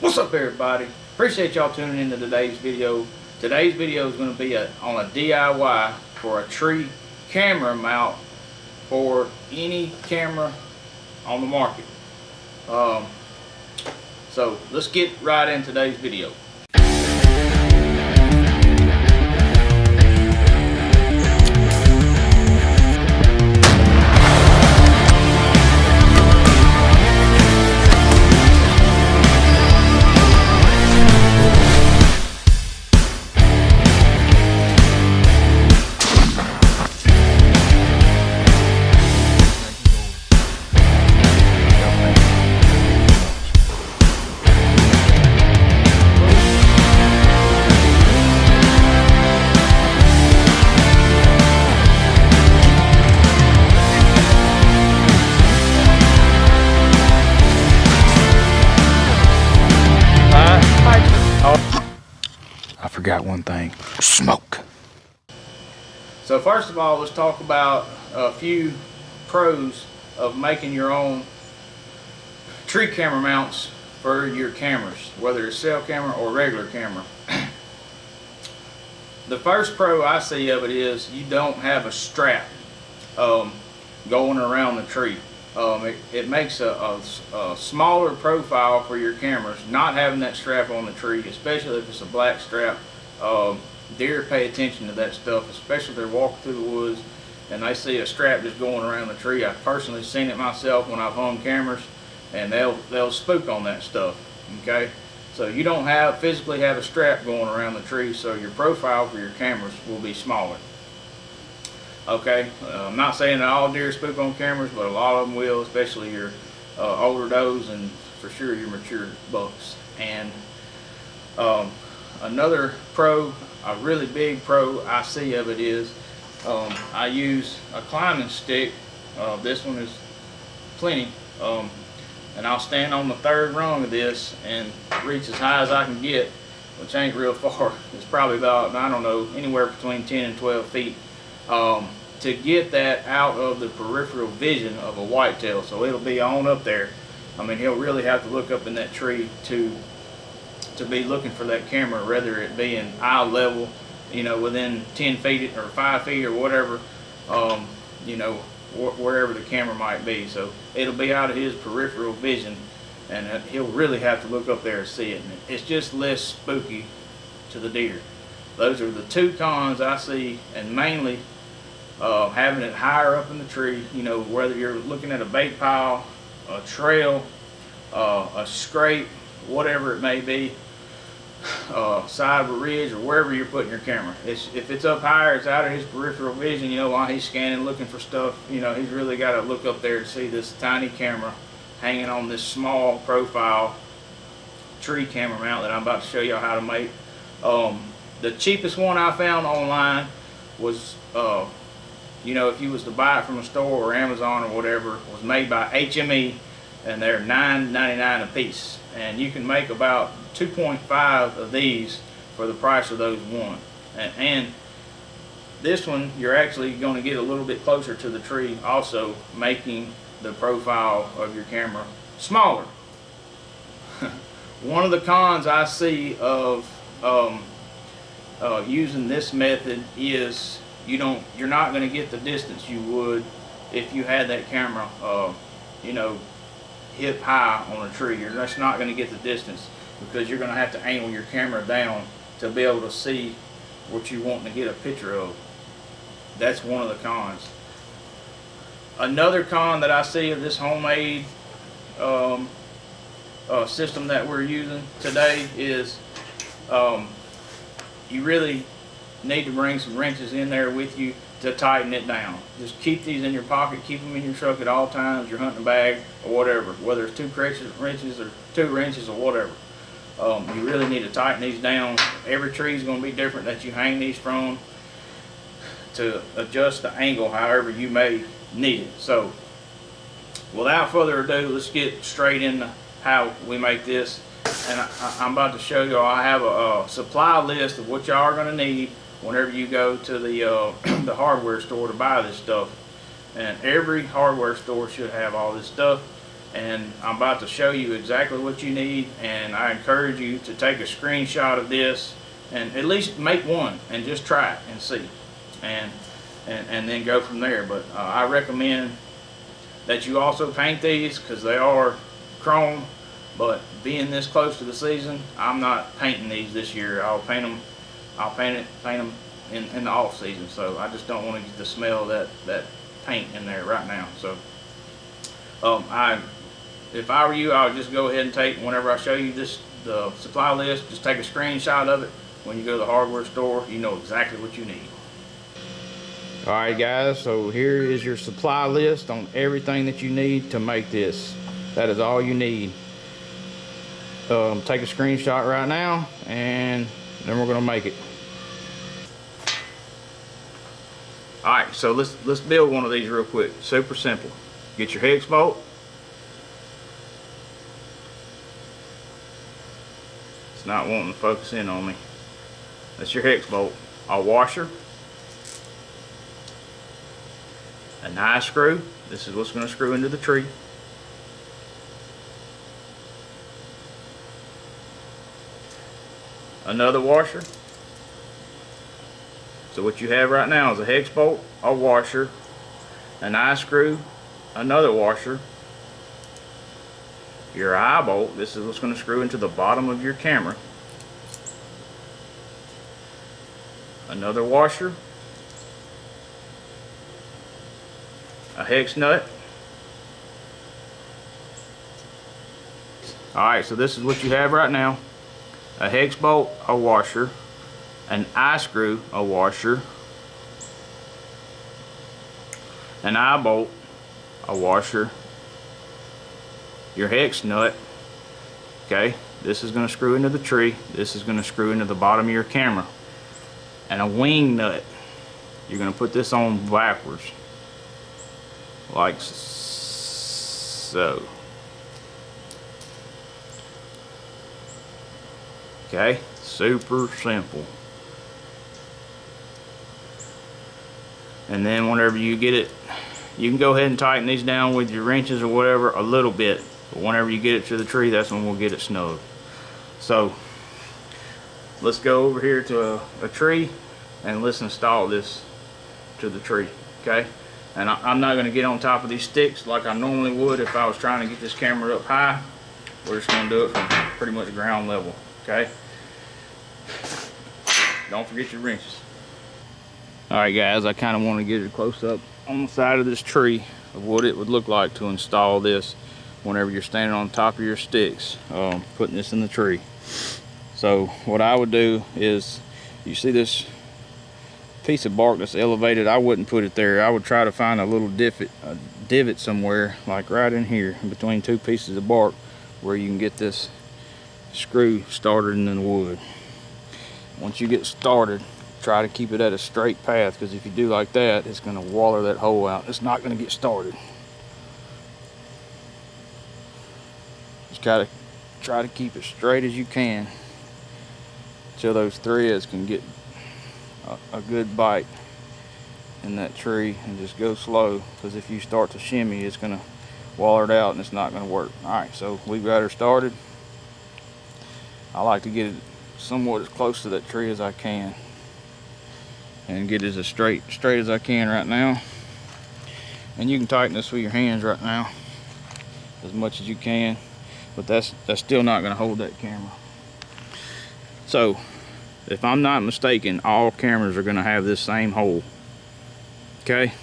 What's up, everybody? Appreciate y'all tuning into today's video. Today's video is going to be on a DIY for a tree camera mount for any camera on the market. So let's get right in today's video. I forgot one thing. Smoke. So first of all, let's talk about a few pros of making your own tree camera mounts for your cameras, whether it's cell camera or regular camera. The first pro I see of it is you don't have a strap going around the tree. It makes a smaller profile for your cameras not having that strap on the tree, especially if it's a black strap. Deer pay attention to that stuff, especially if they're walking through the woods and they see a strap just going around the tree. I've personally seen it myself when I've hung cameras, and they'll spook on that stuff. Okay, so you don't physically have a strap going around the tree, so your profile for your cameras will be smaller. Okay, I'm not saying that all deer spook on cameras, but a lot of them will, especially your older does and for sure your mature bucks. And another pro, a really big pro I see of it is I use a climbing stick. This one is plenty, and I'll stand on the third rung of this and reach as high as I can get, which ain't real far. It's probably about, I don't know, anywhere between 10 and 12 feet. To get that out of the peripheral vision of a whitetail, so it'll be on up there. I mean, he'll really have to look up in that tree to be looking for that camera, whether it be in eye level, you know, within 10 feet or 5 feet or whatever, you know, wherever the camera might be. So it'll be out of his peripheral vision, and he'll really have to look up there and see it. And it's just less spooky to the deer. Those are the two cons I see, and mainly having it higher up in the tree, you know, whether you're looking at a bait pile, a trail, a scrape, whatever it may be, side of a ridge, or wherever you're putting your camera. If it's up higher, it's out of his peripheral vision, you know, while he's scanning, looking for stuff, you know, he's really got to look up there to see this tiny camera hanging on this small profile tree camera mount that I'm about to show y'all how to make. The cheapest one I found online was, you know, if you was to buy it from a store or Amazon or whatever, was made by HME, and they're $9.99 a piece. And you can make about 2.5 of these for the price of those one. And this one, you're actually going to get a little bit closer to the tree, also making the profile of your camera smaller. One of the cons I see of using this method is you're not going to get the distance you would if you had that camera you know, hip high on a tree. You're just not going to get the distance, because you're going to have to angle your camera down to be able to see what you want to get a picture of. That's one of the cons. Another con that I see of this homemade system that we're using today is you really need to bring some wrenches in there with you to tighten it down. Just keep these in your pocket, keep them in your truck at all times, your hunting bag or whatever, whether it's two wrenches or 2 wrenches or whatever. You really need to tighten these down. Every tree is going to be different that you hang these from, to adjust the angle however you may need it. So without further ado, let's get straight into how we make this. And I'm about to show you, I have a supply list of what y'all are going to need whenever you go to the the hardware store to buy this stuff. And every hardware store should have all this stuff. and I'm about to show you exactly what you need, and I encourage you to take a screenshot of this and at least make one and just try it and see, and then go from there. But I recommend that you also paint these because they are chrome, but being this close to the season, I'm not painting these this year. I'll paint them in the off season. So I just don't want to get the smell of that paint in there right now. So if I were you, I would just go ahead and take, whenever I show you the supply list, just take a screenshot of it. When you go to the hardware store, you know exactly what you need. Alright guys, so here is your supply list on everything that you need to make this. That is all you need. Take a screenshot right now, and then we're going to make it. Alright, so let's build one of these real quick. Super simple. Get your hex bolt. It's not wanting to focus in on me. That's your hex bolt. A washer. A nice screw. This is what's going to screw into the tree. Another washer. So what you have right now is a hex bolt, a washer, an eye screw, another washer, your eye bolt. This is what's going to screw into the bottom of your camera. Another washer, a hex nut. Alright, so this is what you have right now. A hex bolt, a washer, an eye screw, a washer, an eye bolt, a washer, your hex nut. Okay, this is going to screw into the tree. This is going to screw into the bottom of your camera. And a wing nut. You're going to put this on backwards, like so. Okay, super simple. And then whenever you get it, you can go ahead and tighten these down with your wrenches or whatever a little bit. But whenever you get it to the tree, that's when we'll get it snug. So let's go over here to a tree and let's install this to the tree. Okay, and I'm not going to get on top of these sticks like I normally would if I was trying to get this camera up high. We're just going to do it from pretty much ground level. Okay, don't forget your wrenches. Alright guys, I kind of want to get a close up on the side of this tree of what it would look like to install this whenever you're standing on top of your sticks, putting this in the tree. So what I would do is, you see this piece of bark that's elevated, I wouldn't put it there. I would try to find a little divot somewhere, like right in here in between two pieces of bark, where you can get this screw started in the wood. Once you get started, try to keep it at a straight path, because if you do like that, it's going to waller that hole out. It's not going to get started. Just gotta try to keep it straight as you can until those threads can get a good bite in that tree, and just go slow, because if you start to shimmy, it's going to waller it out and it's not going to work. Alright, so we've got her started. I like to get it somewhat as close to that tree as I can, and get it as straight as I can right now. And you can tighten this with your hands right now as much as you can, but that's still not going to hold that camera. So if I'm not mistaken, all cameras are going to have this same hole. Okay,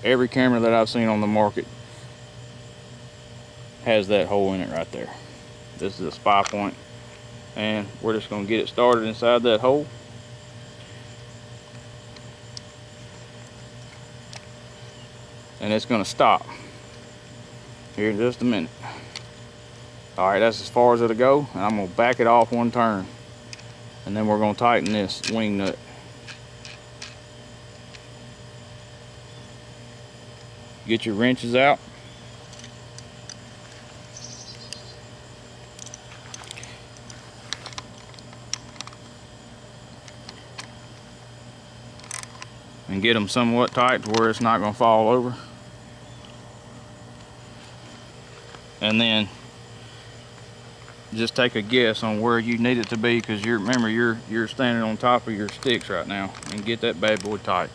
every camera that I've seen on the market has that hole in it right there. This is a spy point, and we're just going to get it started inside that hole. And it's going to stop here in just a minute. Alright, that's as far as it'll go, and I'm going to back it off one turn, and then we're going to tighten this wing nut. Get your wrenches out. And get them somewhat tight to where it's not going to fall over. and then just take a guess on where you need it to be, because remember you're standing on top of your sticks right now, and get that bad boy tight.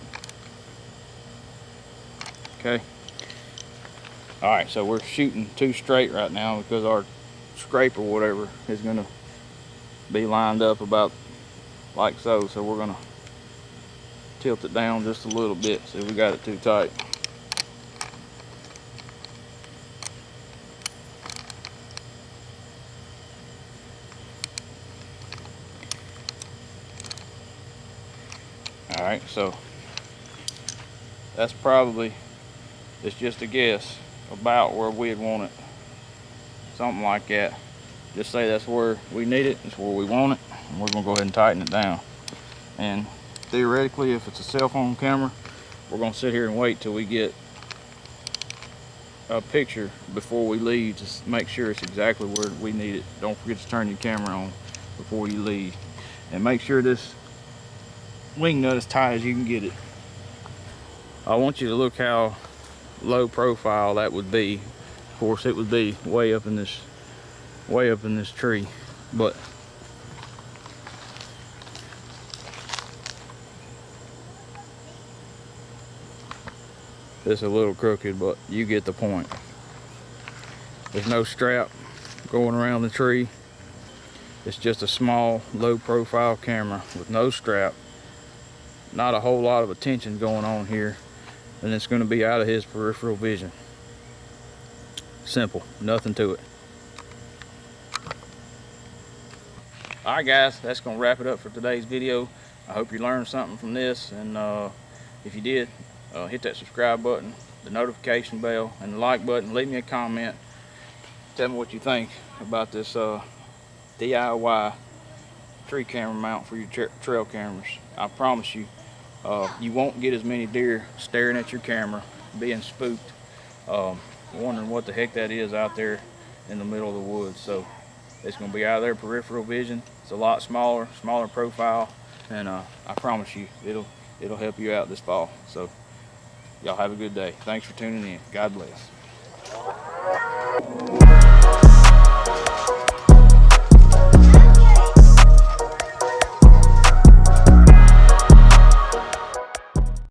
Okay. All right, so we're shooting too straight right now because our scrape or whatever is gonna be lined up about like so. So we're gonna tilt it down just a little bit. See, we got it too tight. All right, so that's probably, it's just a guess about where we'd want it. Something like that. Just say that's where we need it, it's where we want it, and we're gonna go ahead and tighten it down. And theoretically, if it's a cell phone camera, we're gonna sit here and wait till we get a picture before we leave to make sure it's exactly where we need it. Don't forget to turn your camera on before you leave. And make sure this wing nut as tight as you can get it. I want you to look how low profile that would be. Of course, it would be way up in this tree, but it's a little crooked, but you get the point. There's no strap going around the tree. It's just a small, low profile camera with no strap. Not a whole lot of attention going on here, and it's going to be out of his peripheral vision. Simple, nothing to it. Alright guys, that's going to wrap it up for today's video. I hope you learned something from this, and if you did, hit that subscribe button, the notification bell, and the like button. Leave me a comment. Tell me what you think about this DIY tree camera mount for your trail cameras. I promise you, you won't get as many deer staring at your camera, being spooked, wondering what the heck that is out there in the middle of the woods. So it's going to be out of their peripheral vision. It's a lot smaller profile, and I promise you it'll help you out this fall. So y'all have a good day. Thanks for tuning in. God bless.